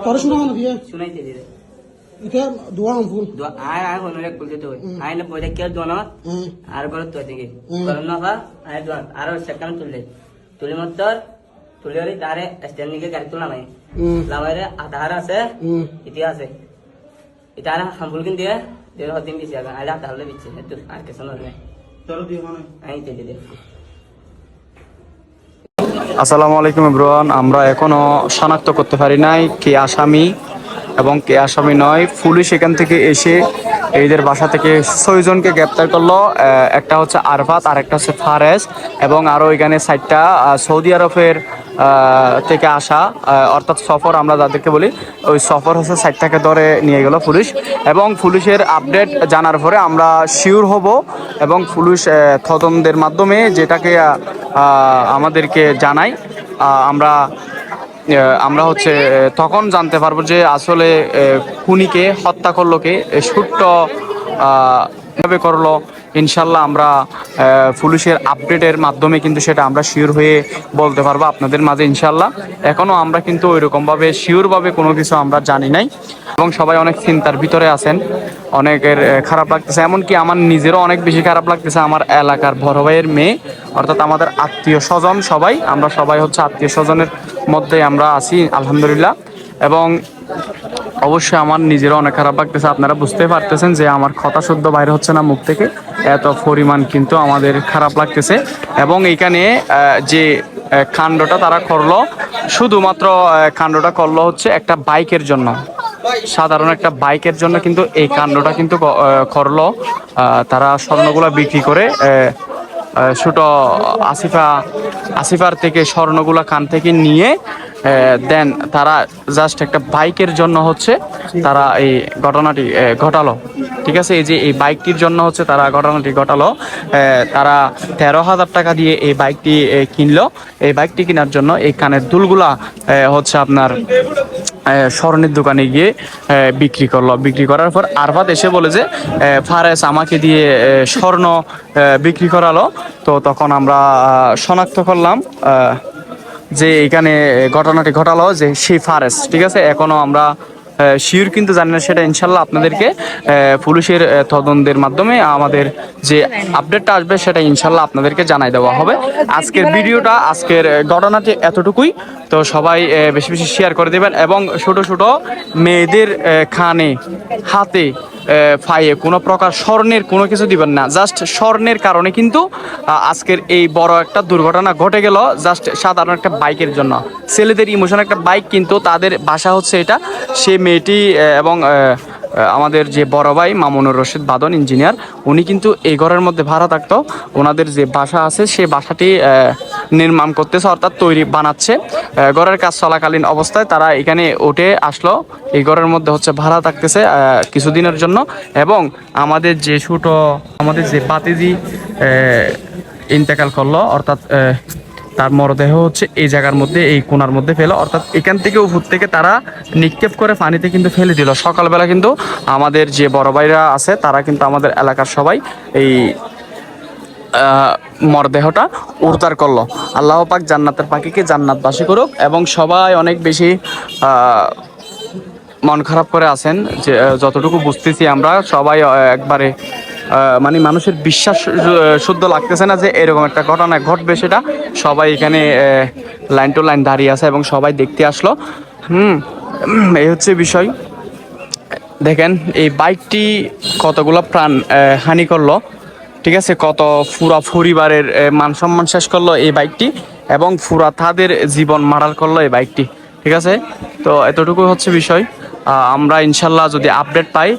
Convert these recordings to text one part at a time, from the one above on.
তোরা শোনা না দিয়ে শুনাইতে দিলে এটা দোয়া আম ফুল আয় হলো এক বলতে তো আয় না পয়সা কেউ দোনা আর বড় তো থেকে করোনা না আয় দোয়া আর সেকাম তুলে মত তুলে তারে স্ট্যান্ডিংয়ে গাড়ি তোলা নাই লামারে আধার আছে ইতিহাস আছে এটা আর হামবুল কিন দিয়ে দেড় দিন দিছে আয় আধার হলে দিচ্ছে একটু আর কিছু না তোর দিও মানে আই দিতে আসসালামু আলাইকুম এভরিওয়ান। আমরা এখনো শনাক্ত করতে পারি নাই কে আসামি এবং কে আসামি নয়। পুলিশ এখান থেকে এসে এদের বাসা থেকে 6 জনকে গ্রেপ্তার করলো। একটা হচ্ছে আরফাত, আর একটা হচ্ছে ফারেজ, এবং আরও এখানে 4টা সৌদি আরবের থেকে আসা, অর্থাৎ সফর আমরা যাদেরকে বলি, ওই সফর হচ্ছে 4টাকে ধরে নিয়ে গেল পুলিশ। এবং পুলিশের আপডেট জানার পরে আমরা শিওর হব এবং পুলিশ তদন্তের মাধ্যমে যেটাকে আমাদেরকে জানাই আমরা হচ্ছে তখন জানতে পারবো যে আসলে খুনিকে হত্যা করলো কে, সুট্ট ভাবে করলো। ইনশাল্লাহ আমরা পুলিশের আপডেটের মাধ্যমে কিন্তু সেটা আমরা শিওর হয়ে বলতে পারবো আপনাদের মাঝে ইনশাল্লাহ। এখনও আমরা কিন্তু ওইরকমভাবে শিওরভাবে কোনো কিছু আমরা জানি নাই এবং সবাই অনেক চিন্তার ভিতরে আছেন। অনেকের খারাপ লাগতেছে, এমনকি আমার নিজেরও অনেক বেশি খারাপ লাগতেছে। আমার এলাকার বড় ভাইয়ের মেয়ে, অর্থাৎ আমাদের আত্মীয় স্বজন আমরা সবাই হচ্ছে আত্মীয় স্বজনের মধ্যে আমরা আছি আলহামদুলিল্লাহ। এবং অবশ্যই আমার নিজেরও অনেক খারাপ লাগতেছে। আপনারা বুঝতে পারতেছেন যে আমার কথা শুদ্ধ বাইরে হচ্ছে না মুখ থেকে, এত পরিমাণ কিন্তু আমাদের খারাপ লাগতেছে। এবং এইখানে যে কাণ্ডটা তারা করলো, শুধুমাত্র কাণ্ডটা করলো হচ্ছে একটা বাইকের জন্য, সাধারণ একটা বাইকের জন্য কিন্তু এই কাণ্ডটা কিন্তু করলো। তারা স্বর্ণগুলো বিক্রি করে ছোট আসিফার থেকে স্বর্ণগুলা কান থেকে নিয়ে দেন তারা জাস্ট একটা বাইকের জন্য হচ্ছে তারা এই ঘটনাটি ঘটালো। ঠিক আছে, এই যে এই বাইকটির জন্য হচ্ছে তারা ঘটনাটি ঘটালো। তারা 13,000 টাকা দিয়ে এই বাইকটি কিনলো। এই বাইকটি কেনার জন্য এই কানের দুলগুলা হচ্ছে আপনার স্বর্ণের দোকানে গিয়ে বিক্রি করলো। বিক্রি করার পর আরফাত এসে বলে যে ফারেস আমাকে দিয়ে স্বর্ণ বিক্রি করালো। তো তখন আমরা শনাক্ত করলাম যে এখানে ঘটনাটি ঘটালো যে সেই ফারেস। ঠিক আছে, এখনো আমরা শিওর কিন্তু জানি না সেটা। ইনশাল্লাহ আপনাদেরকে পুলিশের তদন্তের মাধ্যমে আমাদের যে আপডেটটা আসবে সেটা ইনশাল্লাহ আপনাদেরকে জানাই দেওয়া হবে। আজকের ভিডিওটা, আজকের ঘটনাটি এতটুকুই। তো সবাই বেশি বেশি শেয়ার করে দেবেন এবং ছোট ছোট মেয়েদের কানে, হাতে, পায়ে কোনো প্রকার স্বর্ণের কোনো কিছু দিবেন না। জাস্ট স্বর্ণের কারণে কিন্তু আজকের এই বড় একটা দুর্ঘটনা ঘটে গেল, জাস্ট সাধারণ একটা বাইকের জন্য। ছেলেদের ইমোশন একটা বাইক, কিন্তু তাদের বাসা হচ্ছে এটা। সে মেয়েটি এবং আমাদের যে বড় ভাই মামুনুর রশিদ বাদন ইঞ্জিনিয়ার, উনি কিন্তু এই ঘরের মধ্যে ভাড়া থাকতো। ওনাদের যে বাসা আছে সেই বাসাটি নির্মাণ করতেছে, অর্থাৎ বানাচ্ছে। ঘরের কাজ চলাকালীন অবস্থায় তারা এখানে উঠে আসলো। এই ঘরের মধ্যে হচ্ছে ভাড়া থাকতেছে কিছুদিনের জন্য। এবং আমাদের যে বাতিজি ইন্তেকাল করলো, অর্থাৎ তার মরদেহ হচ্ছে এই জায়গার মধ্যে, এই কোণার মধ্যে ফেলো, অর্থাৎ এখান থেকে উপর থেকে তারা নিক্ষেপ করে পানিতে কিন্তু ফেলে দিল। সকালবেলা কিন্তু আমাদের যে বড় ভাইরা আছে তারা কিন্তু আমাদের এলাকার সবাই এই মরদেহটা উদ্ধার করলো। আল্লাহ পাক জান্নাতের পাখিকে জান্নাতবাসী করুক। এবং সবাই অনেক বেশি মন খারাপ করে আছেন, যে যতটুকু বুঝতেছি আমরা সবাই একবারে মানে মানুষের বিশ্বাস শুদ্ধ লাগতেছে না যে এরকম একটা ঘটনা ঘটবে। সেটা সবাই এখানে লাইন টু লাইন দাঁড়িয়ে আছে এবং সবাই দেখতে আসলো। এই হচ্ছে বিষয়। দেখেন এই বাইকটি কতগুলো প্রাণ হানি করলো। ঠিক আছে, কত পুরা পরিবারের মান সম্মান শেষ করলো এই বাইকটি, এবং পুরা তাদের জীবন মারাল করলো এই বাইকটি। ঠিক আছে, তো এতটুকু হচ্ছে বিষয়। আমরা ইনশাল্লাহ যদি আপডেট পাই,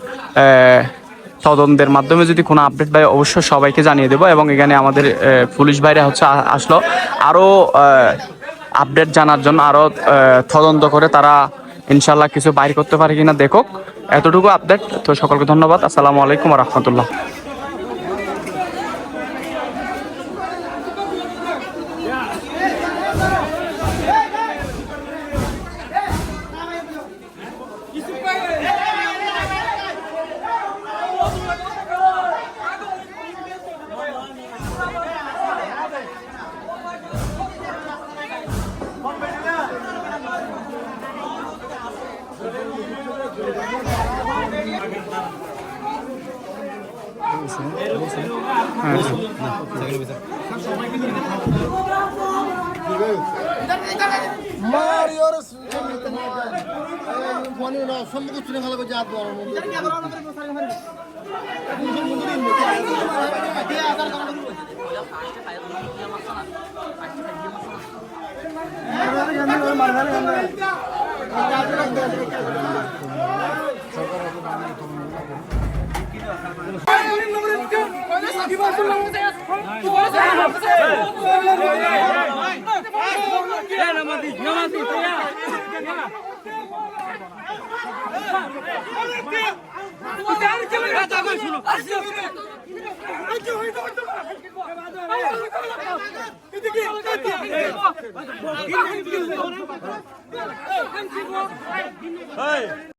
তদন্তের মাধ্যমে যদি কোনো আপডেট পাই, অবশ্যই সবাইকে জানিয়ে দেবো। এবং এখানে আমাদের পুলিশ ভাইরা হচ্ছে আসলো আরও আপডেট জানার জন্য, আরও তদন্ত করে তারা ইনশাল্লাহ কিছু বাইর করতে পারে কিনা দেখুক। এতটুকু আপডেট। তো সকলকে ধন্যবাদ। আসসালামু আলাইকুম ওয়া রাহমাতুল্লাহ। Hey!